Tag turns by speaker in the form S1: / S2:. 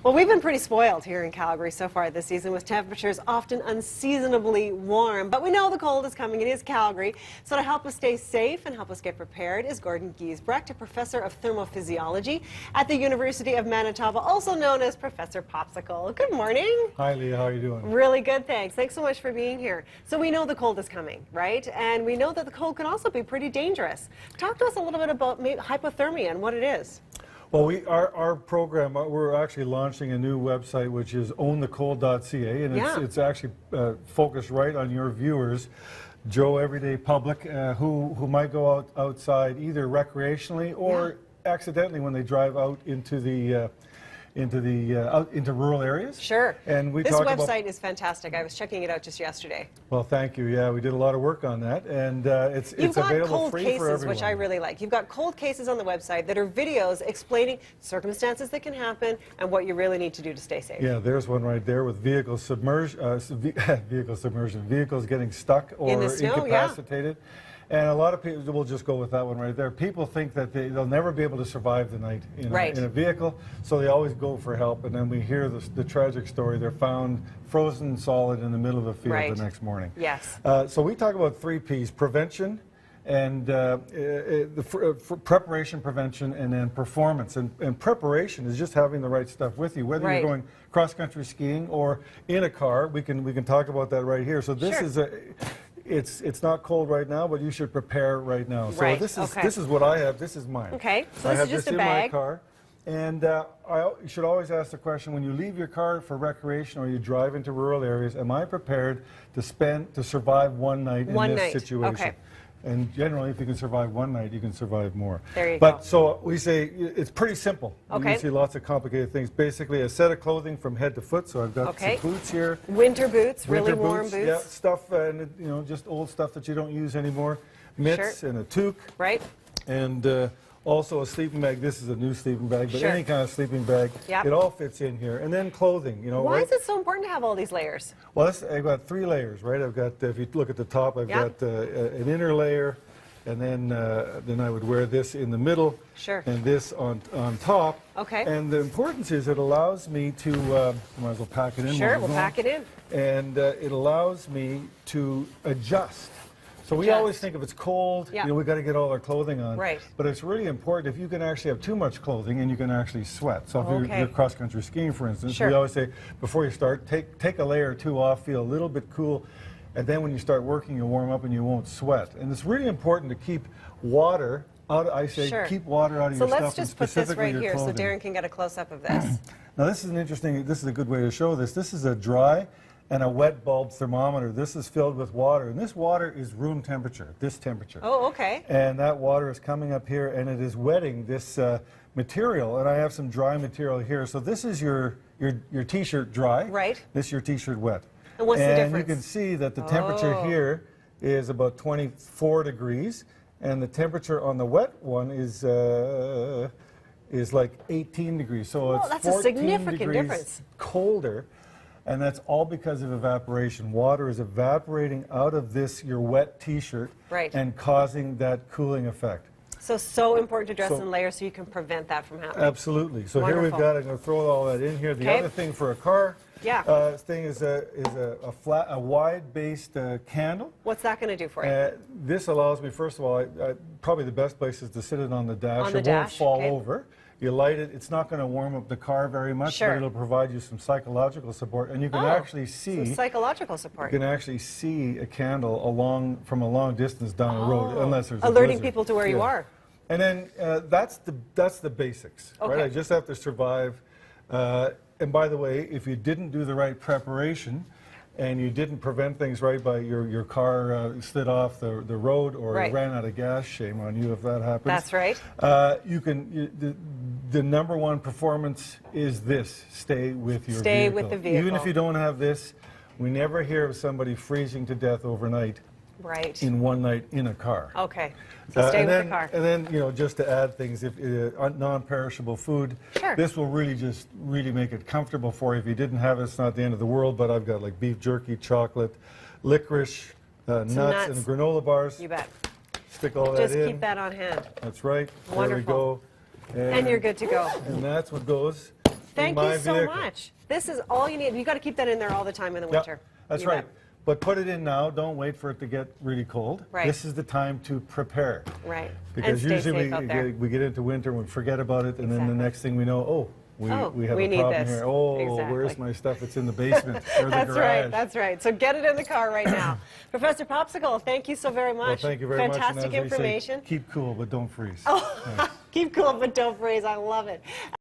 S1: Well, we've been pretty spoiled here in Calgary so far this season with temperatures often unseasonably warm. But we know the cold is coming. It is Calgary. So to help us stay safe and help us get prepared is Gordon Giesbrecht, a professor of thermophysiology at the University of Manitoba, also known as Professor Popsicle. Good morning.
S2: Hi, Leah. How are you doing?
S1: Really good, thanks. Thanks so much for being here. So we know the cold is coming, right? And we know that the cold can also be pretty dangerous. Talk to us a little bit about hypothermia and what it is.
S2: Well, our program, we're actually launching a new website, which is ownthecold.ca, and it's actually focused right on your viewers, Joe Everyday Public, who might go outside either recreationally or accidentally when they drive out into the into rural areas.
S1: Sure.
S2: And
S1: this website is fantastic. I was checking it out just yesterday.
S2: Well, thank you. Yeah, we did a lot of work on that, and it's available free for everyone. You've got cold cases,
S1: which I really like. You've got cold cases on the website that are videos explaining circumstances that can happen and what you really need to do to stay safe.
S2: Yeah, there's one right there with vehicle submersion, vehicles getting stuck or
S1: in the snow,
S2: incapacitated. And a lot of people, we'll just go with that one right there. People think that they'll never be able to survive the night in a vehicle, so they always go for help. And then we hear the tragic story. They're found frozen solid in the middle of a field the next morning.
S1: Yes.
S2: So we talk about 3 Ps: prevention, and preparation, prevention, and then performance. And preparation is just having the right stuff with you, whether you're going cross-country skiing or in a car. We can talk about that right here. So this is it's not cold right now, but you should prepare right now. So this is what I have. This is mine.
S1: Okay. So
S2: I
S1: this
S2: have
S1: is just
S2: this
S1: a
S2: in
S1: bag.
S2: my car. And you should always ask the question, when you leave your car for recreation or you drive into rural areas, am I prepared to survive one night in this situation?
S1: Okay.
S2: And generally, if you can survive one night, you can survive more.
S1: There you go.
S2: So we say it's pretty simple.
S1: Okay.
S2: You see lots of complicated things. Basically, a set of clothing from head to foot. So I've got some boots here.
S1: Winter boots, really warm boots.
S2: Yeah, stuff, and just old stuff that you don't use anymore. Mitts and a toque.
S1: Right.
S2: And also a sleeping bag. This is a new sleeping bag, but any kind of sleeping bag. It all fits in here. And then clothing.
S1: Why is it so important to have all these layers?
S2: Well, I've got 3 layers, right? I've got, if you look at the top, I've got an inner layer, and then I would wear this in the middle, and this on top.
S1: Okay.
S2: And the importance is it allows me to, might as well pack it in.
S1: Sure, we'll pack it in.
S2: And it allows me to adjust. So we always think if it's cold, we've got to get all our clothing on.
S1: Right.
S2: But it's really important if you can actually have too much clothing and you can actually sweat. So if you're cross-country skiing, for instance, we always say before you start, take a layer or 2 off, feel a little bit cool, and then when you start working, you warm up and you won't sweat. And it's really important to keep water out. I say keep water out of your stuff.
S1: So let's just put this right here so Darren can get a close-up of this.
S2: Now this is a good way to show this. This is a dry and a wet bulb thermometer. This is filled with water, and this water is room temperature, this temperature.
S1: Oh, okay.
S2: And that water is coming up here, and it is wetting this material, and I have some dry material here. So this is your T-shirt dry.
S1: Right.
S2: This is your T-shirt wet.
S1: And what's the difference?
S2: And you can see that the temperature here is about 24 degrees, and the temperature on the wet one is like 18 degrees. So it's
S1: that's
S2: 14
S1: a significant
S2: degrees
S1: difference.
S2: colder. And that's all because of evaporation. Water is evaporating out of your wet T-shirt and causing that cooling effect.
S1: So important to dress in layers so you can prevent that from happening.
S2: Absolutely. So here we've got, I'm going to throw all that in here. The other thing for a car thing is a wide-based candle.
S1: What's that going to do for you?
S2: This allows me, first of all, probably the best place is to sit it on the dash. It won't fall over. You light it, it's not going to warm up the car very much, but it'll provide you some psychological support. And you can actually see...
S1: Some psychological support.
S2: You can actually see a candle from a long distance down the road, unless there's
S1: alerting people to where you are.
S2: And then that's the basics, right? I just have to survive. And by the way, if you didn't do the right preparation, and you didn't prevent things right by your car slid off the road or ran out of gas, shame on you if that happens.
S1: That's right.
S2: The number one performance is this: stay with your vehicle.
S1: Stay with the vehicle.
S2: Even if you don't have this, we never hear of somebody freezing to death overnight. In one night in a car.
S1: Okay. So stay with the car.
S2: And then, just to add things, if non-perishable food, this will really make it comfortable for you. If you didn't have it, it's not the end of the world, but I've got like beef jerky, chocolate, licorice, nuts, and granola bars.
S1: You bet.
S2: Stick all that in.
S1: Just keep that on hand.
S2: That's right.
S1: Wonderful.
S2: There we go.
S1: And you're good to go.
S2: And that's what goes
S1: Thank
S2: my
S1: you so
S2: vehicle.
S1: much. This is all you need. You got to keep that in there all the time in the winter.
S2: That's
S1: You
S2: right.
S1: bet.
S2: But put it in now. Don't wait for it to get really cold.
S1: Right.
S2: This is the time to prepare.
S1: Right.
S2: Because
S1: and stay
S2: usually
S1: safe out there.
S2: we get into winter and we forget about it, and then
S1: Exactly.
S2: the next thing we know, we have
S1: we
S2: a
S1: need
S2: problem
S1: this.
S2: here. Oh,
S1: Exactly.
S2: where's my stuff? It's in the basement or the
S1: That's
S2: garage.
S1: right. That's right. So get it in the car right now. Professor Popsicle, thank you so very much.
S2: Well, thank you very much.
S1: Fantastic
S2: And as they say,
S1: information.
S2: keep cool, but don't freeze.
S1: Keep cool, but don't freeze. I love it.